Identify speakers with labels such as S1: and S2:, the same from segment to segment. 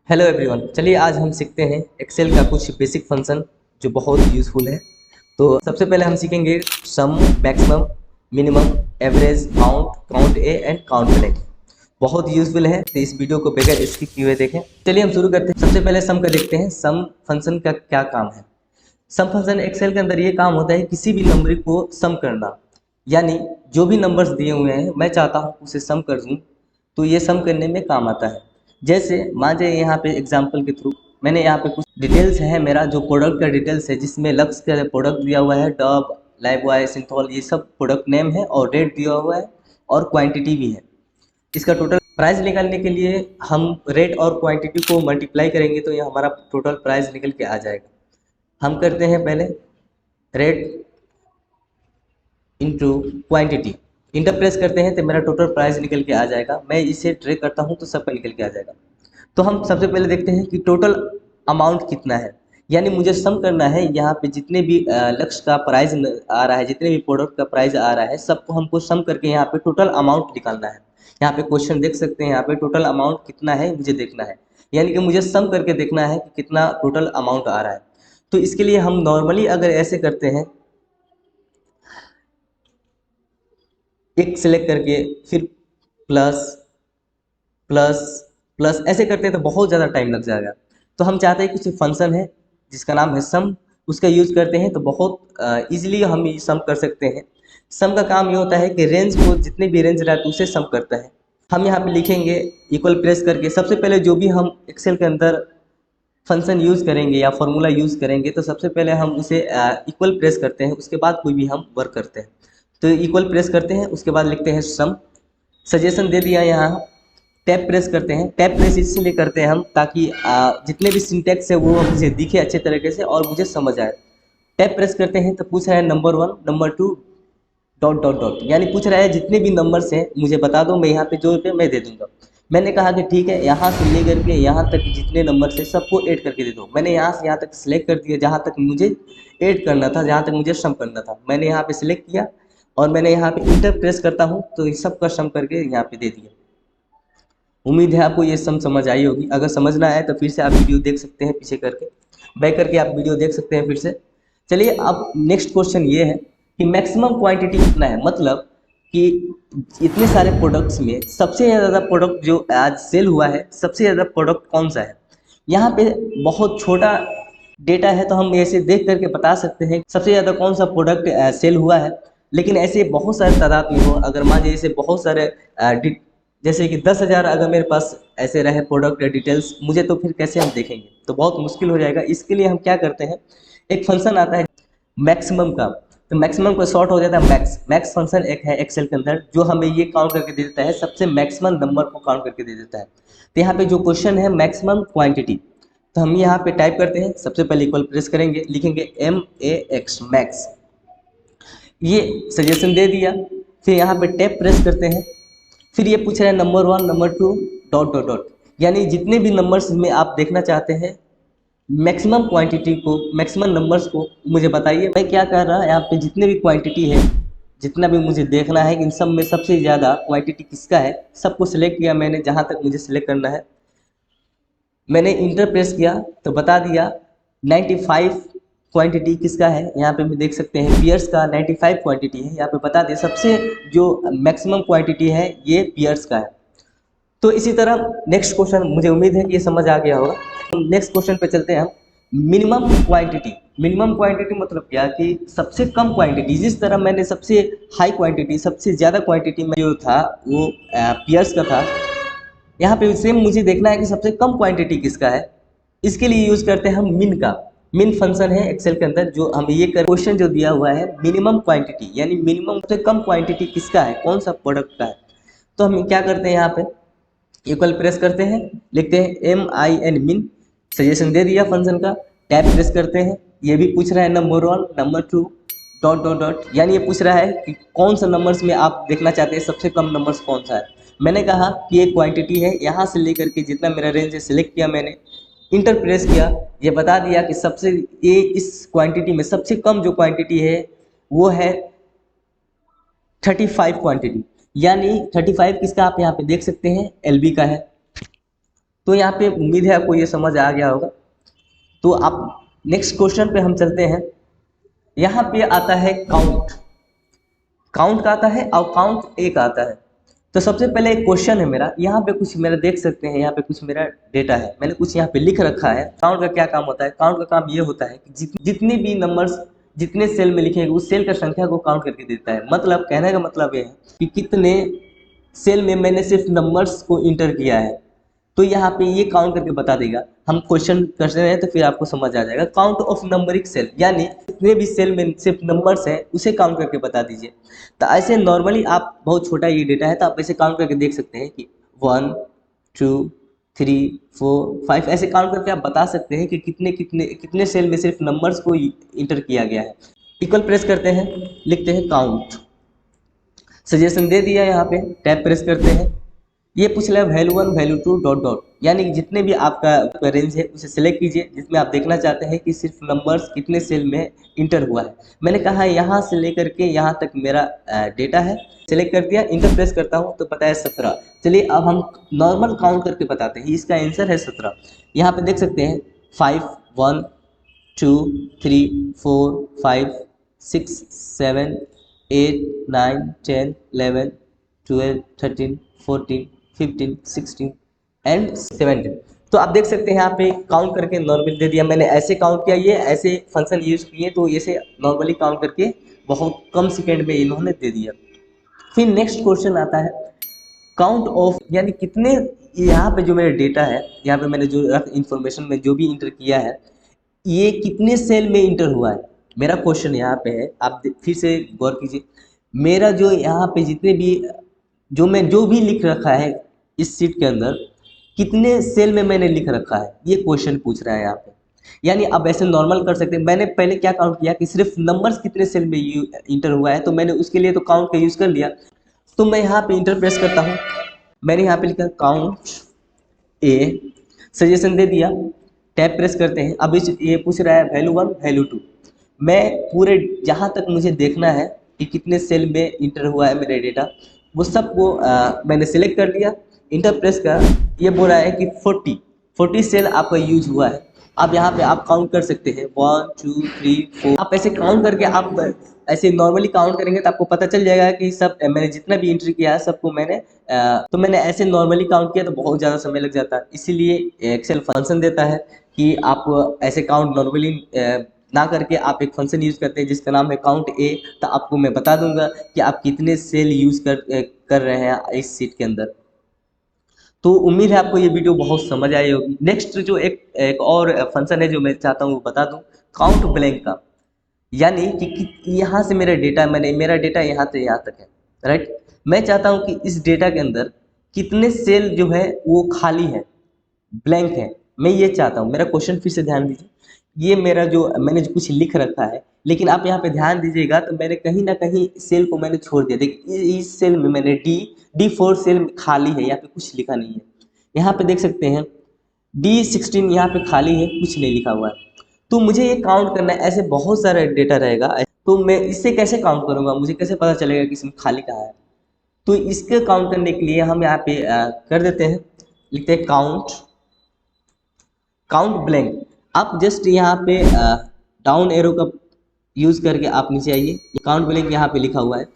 S1: Hello everyone, चलिए आज हम सीखते हैं एक्सेल का कुछ बेसिक फंक्शन जो बहुत यूज़फुल है। तो सबसे पहले हम सीखेंगे sum, maximum, minimum, average, count, count A and count blank. बहुत यूज़फुल है, तो इस वीडियो को बगैर स्किप किए हुए देखें। चलिए हम शुरू करते हैं। सबसे पहले सम का देखते हैं। सम फंक्शन का क्या काम है। सम फंक्शन एक्सेल के अंदर ये काम होता है किसी भी नंबर को सम करना, यानी जो भी नंबर्स दिए हुए हैं मैं चाहता हूँ उसे सम कर दूँ, तो ये सम करने में काम आता है। जैसे मान लीजिए यहाँ पे एग्जांपल के थ्रू मैंने यहाँ पे कुछ डिटेल्स है, मेरा जो प्रोडक्ट का डिटेल्स है जिसमें लक्स का प्रोडक्ट दिया हुआ है, डब, लाइफबॉय, सिंथॉल, ये सब प्रोडक्ट नेम है और रेट दिया हुआ है और क्वांटिटी भी है। इसका टोटल प्राइस निकालने के लिए हम रेट और क्वांटिटी को मल्टीप्लाई करेंगे तो ये हमारा टोटल प्राइस निकल के आ जाएगा। हम करते हैं पहले rate into quantity, enter press करते हैं तो मेरा टोटल प्राइस निकल के आ जाएगा। मैं इसे ट्रेक करता हूँ तो सबका निकल के आ जाएगा। तो हम सबसे पहले देखते हैं कि टोटल अमाउंट कितना है, यानी मुझे सम करना है यहाँ पे जितने भी लक्ष्य का प्राइस आ रहा है, जितने भी प्रोडक्ट का प्राइस आ रहा है, सबको हमको सम करके यहाँ पे टोटल अमाउंट निकालना है। यहाँ पे क्वेश्चन देख सकते हैं, यहाँ पे टोटल अमाउंट कितना है मुझे देखना है, यानी कि मुझे सम करके देखना है कि कितना टोटल अमाउंट आ रहा है। तो इसके लिए हम नॉर्मली अगर ऐसे करते हैं, एक सिलेक्ट करके फिर प्लस प्लस प्लस ऐसे करते हैं तो बहुत ज़्यादा टाइम लग जाएगा। तो हम चाहते हैं कुछ फंक्शन है जिसका नाम है सम, उसका यूज करते हैं तो बहुत इजीली हम ये सम कर सकते हैं। सम का काम ये होता है कि रेंज को जितने भी रेंज रहता है उसे सम करता है। हम यहाँ पे लिखेंगे इक्वल प्रेस करके, सबसे पहले जो भी हम एक्सेल के अंदर फंक्शन यूज़ करेंगे या फॉर्मूला यूज़ करेंगे तो सबसे पहले हम उसे इक्वल प्रेस करते हैं, उसके बाद कोई भी हम वर्क करते हैं। तो इक्वल प्रेस करते हैं, उसके बाद लिखते हैं सम। सजेशन दे दिया यहाँ, टैब प्रेस करते हैं। टैब प्रेस इसलिए करते हैं हम ताकि जितने भी सिंटेक्स है वो मुझे दिखे अच्छे तरीके से और मुझे समझ आए। टैब प्रेस करते हैं तो पूछ रहा है number 1, number 2, dot dot dot, यानी पूछ रहा है जितने भी नंबर्स हैं मुझे बता दो, मैं यहाँ पे जो पे मैं दे दूंगा। मैंने कहा कि ठीक है, यहाँ से लेकर के यहाँ तक जितने नंबर है सबको ऐड करके दे दो। मैंने यहाँ से यहाँ तक सिलेक्ट कर दिया जहाँ तक मुझे ऐड करना था, जहाँ तक मुझे सम करना था, मैंने यहाँ पे सिलेक्ट किया और मैंने यहाँ पे इंटर प्रेस करता हूँ तो इस सब का सम करके यहाँ पे दे दिया। उम्मीद है आपको ये सम समझ आई होगी। अगर समझना है तो फिर से आप वीडियो देख सकते हैं, पीछे करके बैक करके आप वीडियो देख सकते हैं फिर से। चलिए अब नेक्स्ट क्वेश्चन ये है कि मैक्सिमम क्वांटिटी कितना है, मतलब कि इतने सारे प्रोडक्ट्स में सबसे ज़्यादा प्रोडक्ट जो आज सेल हुआ है, सबसे ज़्यादा प्रोडक्ट कौन सा है। यहाँ पे बहुत छोटा डेटा है तो हम ऐसे देख करके बता सकते हैं सबसे ज़्यादा कौन सा प्रोडक्ट सेल हुआ है। लेकिन ऐसे बहुत सारे तादाद में हो, अगर मान लीजिए ऐसे बहुत सारे जैसे कि 10,000 अगर मेरे पास ऐसे रहे प्रोडक्ट डिटेल्स मुझे, तो फिर कैसे हम देखेंगे, तो बहुत मुश्किल हो जाएगा। इसके लिए हम क्या करते हैं, एक फंक्शन आता है मैक्सिमम का, तो मैक्सिमम को शॉर्ट हो जाता है मैक्स। मैक्स फंक्शन एक है एक्सेल के अंदर जो हमें ये काउंट करके दे देता है, सबसे मैक्सिमम नंबर को काउंट करके दे देता है। तो यहाँ पे जो क्वेश्चन है मैक्सिमम क्वांटिटी, तो हम यहाँ पे टाइप करते हैं, सबसे पहले इक्वल प्रेस करेंगे, लिखेंगे MAX मैक्स, ये सजेशन दे दिया। फिर यहाँ पे टैब प्रेस करते हैं, फिर ये पूछ रहा है number 1, number 2, dot dot dot, यानी जितने भी नंबर्स में आप देखना चाहते हैं मैक्सिमम क्वांटिटी को, मैक्सिमम नंबर्स को मुझे बताइए। मैं क्या कर रहा है, यहाँ पे जितने भी क्वांटिटी है, जितना भी मुझे देखना है कि इन सब में सबसे ज़्यादा क्वांटिटी किसका है, सबको सिलेक्ट किया मैंने जहाँ तक मुझे सिलेक्ट करना है। मैंने इंटर प्रेस किया तो बता दिया 95 क्वांटिटी किसका है। यहाँ पे भी देख सकते हैं पियर्स का 95 क्वांटिटी है, यहाँ पे बता दिया सबसे जो मैक्सिमम क्वांटिटी है ये पियर्स का है। तो इसी तरह नेक्स्ट क्वेश्चन, मुझे उम्मीद है कि ये समझ आ गया होगा। नेक्स्ट क्वेश्चन पे चलते हैं हम। मिनिमम क्वांटिटी, मिनिमम क्वांटिटी मतलब क्या कि सबसे कम क्वांटिटी, जिस तरह मैंने सबसे हाई क्वांटिटी, सबसे ज़्यादा क्वांटिटी में जो था वो पियर्स का था, यहाँ पे सेम मुझे देखना है कि सबसे कम क्वांटिटी किसका है। इसके लिए यूज़ करते हैं हम मिन का। मिन फंक्शन है एक्सेल के अंदर जो हमें ये क्वेश्चन जो दिया हुआ है मिनिमम क्वांटिटी, यानी मिनिमम सबसे कम क्वांटिटी किसका है, कौन सा प्रोडक्ट का है। तो हम क्या करते हैं, यहाँ पे इक्वल प्रेस करते हैं, लिखते हैं MIN मिन, सजेशन दे दिया फंक्शन का। टैब प्रेस करते हैं, ये भी पूछ रहा है number 1, number 2, dot dot dot, यानी ये पूछ रहा है कि कौन सा नंबर्स में आप देखना चाहते हैं सबसे कम नंबर्स कौन सा है। मैंने कहा कि एक क्वांटिटी है, यहाँ से लेकर के जितना मेरा रेंज है सिलेक्ट किया मैंने, इंटर प्रेस किया, ये बता दिया कि सबसे ये इस क्वांटिटी में सबसे कम जो क्वांटिटी है वो है 35 क्वांटिटी, यानी 35 किसका आप यहाँ पे देख सकते हैं LB का है। तो यहाँ पे उम्मीद है आपको ये समझ आ गया होगा। तो आप नेक्स्ट क्वेश्चन पे हम चलते हैं। यहाँ पे आता है काउंट, काउंट का आता है और काउंट ए का आता है। तो सबसे पहले एक क्वेश्चन है मेरा, यहाँ पे कुछ मेरा देख सकते हैं, यहाँ पे कुछ मेरा डेटा है, मैंने कुछ यहाँ पे लिख रखा है। काउंट का क्या काम होता है? काउंट का काम ये होता है कि जितने भी नंबर्स जितने सेल में लिखे उस सेल का संख्या को काउंट करके देता है। मतलब कहने का मतलब ये है कि कितने सेल में मैंने सिर्फ नंबर्स को इंटर किया है, तो यहाँ पे ये काउंट करके बता देगा। हम क्वेश्चन करते हैं तो फिर आपको समझ आ जाएगा। काउंट ऑफ नंबरिक सेल, यानी जितने भी सेल में सिर्फ नंबर्स हैं उसे काउंट करके बता दीजिए। तो ऐसे नॉर्मली आप, बहुत छोटा ये डेटा है तो आप ऐसे काउंट करके देख सकते हैं कि 1 2 3 4 5 ऐसे काउंट करके आप बता सकते हैं कि कितने कितने कितने सेल में सिर्फ नंबर्स को इंटर किया गया है। इक्वल प्रेस करते हैं, लिखते हैं काउंट, सजेशन दे दिया, यहाँ पे टैब प्रेस करते हैं। ये पूछ रहा है वैल्यू 1 वैल्यू 2 डॉट डॉट, यानी कि जितने भी आपका रेंज है उसे सिलेक्ट कीजिए जिसमें आप देखना चाहते हैं कि सिर्फ नंबर्स कितने सेल में इंटर हुआ है। मैंने कहा है यहाँ से लेकर के यहाँ तक मेरा डेटा है, सिलेक्ट कर दिया, इंटर प्रेस करता हूँ तो पता है 17। चलिए अब हम नॉर्मल काउंट करके बताते हैं, इसका आंसर है 17। यहाँ पे देख सकते हैं 5 1 2 3 4 5 6 7 8 9 10 11 12 13 14 15 16 एंड 17। तो आप देख सकते हैं यहाँ पे काउंट करके नॉर्मल दे दिया। मैंने ऐसे काउंट किया, ये ऐसे फंक्शन यूज किए तो ऐसे नॉर्मली काउंट करके बहुत कम सेकेंड में इन्होंने दे दिया। फिर नेक्स्ट क्वेश्चन आता है काउंट ऑफ, यानी कितने, यहाँ पे जो मेरा डेटा है, यहाँ पे मैंने जो इंफॉर्मेशन में जो भी इंटर किया है ये कितने सेल में इंटर हुआ है, मेरा क्वेश्चन यहाँ पे है। आप फिर से गौर कीजिए, मेरा जो यहाँ पे जितने भी जो भी लिख रखा है इस सीट के अंदर कितने सेल में मैंने लिख रखा है, ये क्वेश्चन पूछ रहा है यहाँ पे। यानी अब ऐसे नॉर्मल कर सकते हैं। मैंने पहले क्या काउंट किया कि सिर्फ नंबर्स कितने सेल में इंटर हुआ है, तो मैंने उसके लिए तो काउंट का यूज़ कर लिया। तो मैं यहाँ पे इंटर प्रेस करता हूँ, मैंने यहाँ पे लिखा काउंट ए, सजेशन दे दिया, टैब प्रेस करते हैं। अब इस ये पूछ रहा है वैल्यू 1 वैल्यू 2। मैं पूरे जहाँ तक मुझे देखना है कि कितने सेल में इंटर हुआ है मेरा डेटा, वो सब को मैंने सेलेक्ट कर लिया, इंटर प्रेस कर। ये बोल रहा है कि 40 सेल आपका यूज हुआ है। अब यहाँ पे आप काउंट कर सकते हैं 1 2 3 4। आप ऐसे काउंट करके आप ऐसे नॉर्मली काउंट करेंगे तो आपको पता चल जाएगा कि सब मैंने जितना भी एंट्री किया है सबको मैंने तो मैंने ऐसे नॉर्मली काउंट किया तो बहुत ज़्यादा समय लग जाता है। इसीलिए एक्सेल फंक्शन देता है कि आप ऐसे काउंट नॉर्मली ना करके आप एक फंक्शन यूज़ करते हैं जिसका नाम है काउंट ए। तो आपको मैं बता दूंगा कि आप कितने सेल यूज़ कर रहे हैं इस सीट के अंदर। तो उम्मीद है आपको ये वीडियो बहुत समझ आई होगी। नेक्स्ट जो एक और फंक्शन है जो मैं चाहता हूँ वो बता दूँ, काउंट ब्लैंक का। यानी कि यहाँ से मेरा डेटा यहाँ से यहाँ तक है, राइट। मैं चाहता हूँ कि इस डेटा के अंदर कितने सेल जो है वो खाली है, ब्लैंक है, मैं ये चाहता हूँ। मेरा क्वेश्चन फिर से ध्यान दीजिए, ये मेरा जो मैंने जो कुछ लिख रखा है, लेकिन आप यहाँ पे ध्यान दीजिएगा तो मैंने कहीं ना कहीं सेल को मैंने छोड़ दिया। देखिए इस सेल में मैंने D4 सेल खाली है, यहाँ पे कुछ लिखा नहीं है। यहाँ पे देख सकते हैं D16 यहाँ पे खाली है, कुछ नहीं लिखा हुआ है। तो मुझे ये काउंट करना है, ऐसे बहुत सारा डेटा रहेगा, तो मैं इससे कैसे काउंट करूँगा, मुझे कैसे पता चलेगा कि इसमें खाली कहाँ है। तो इसके काउंट करने के लिए हम यहाँ पे कर देते हैं, लिखते हैं काउंट ब्लैंक। आप जस्ट यहाँ पे डाउन एरो का यूज़ करके आप नीचे आइए, काउंट ब्लैंक यहाँ पे लिखा हुआ है,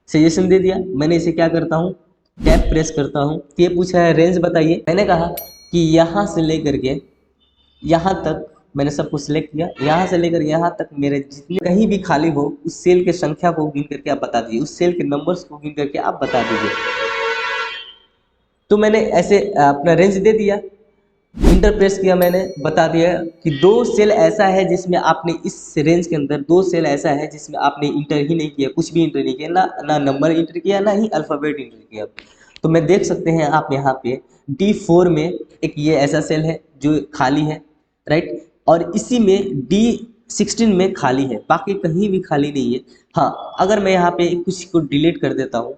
S1: सजेशन दे दिया। मैंने इसे क्या करता हूँ, टैब प्रेस करता हूँ। तो ये पूछा है रेंज बताइए, मैंने कहा कि यहाँ से लेकर के यहाँ तक मैंने सबको सिलेक्ट किया, यहाँ से लेकर यहाँ तक मेरे जितने कहीं भी खाली हो उस सेल के संख्या को गिन करके आप बता दीजिए, उस सेल के नंबर्स को गिन करके आप बता दीजिए। तो मैंने ऐसे अपना रेंज दे दिया, इंटर प्रेस किया, मैंने बता दिया कि 2 सेल ऐसा है जिसमें आपने इस रेंज के अंदर 2 सेल ऐसा है जिसमें आपने इंटर ही नहीं किया, कुछ भी इंटर नहीं किया, ना नंबर इंटर किया, ना ही अल्फ़ाबेट इंटर किया। तो मैं देख सकते हैं आप यहाँ पे D4 में एक ये ऐसा सेल है जो खाली है, राइट। और इसी में D16 में खाली है, बाकी कहीं भी खाली नहीं है। हाँ, अगर मैं यहाँ पे कुछ को डिलीट कर देता हूँ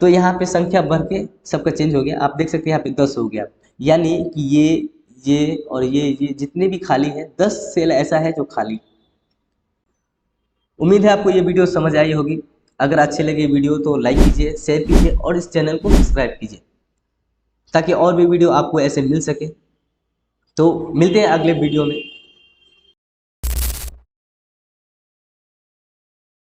S1: तो यहाँ पे संख्या बढ़ के सबका चेंज हो गया। आप देख सकते हैं यहाँ पे 10 हो गया, यानी कि ये और ये जितने भी खाली है 10 सेल ऐसा है जो खाली। उम्मीद है आपको ये वीडियो समझ आई होगी। अगर अच्छे लगे वीडियो तो लाइक कीजिए, शेयर कीजिए और इस चैनल को सब्सक्राइब कीजिए। ताकि और भी वीडियो आपको ऐसे मिल सके। तो मिलते हैं अगले वीडियो में।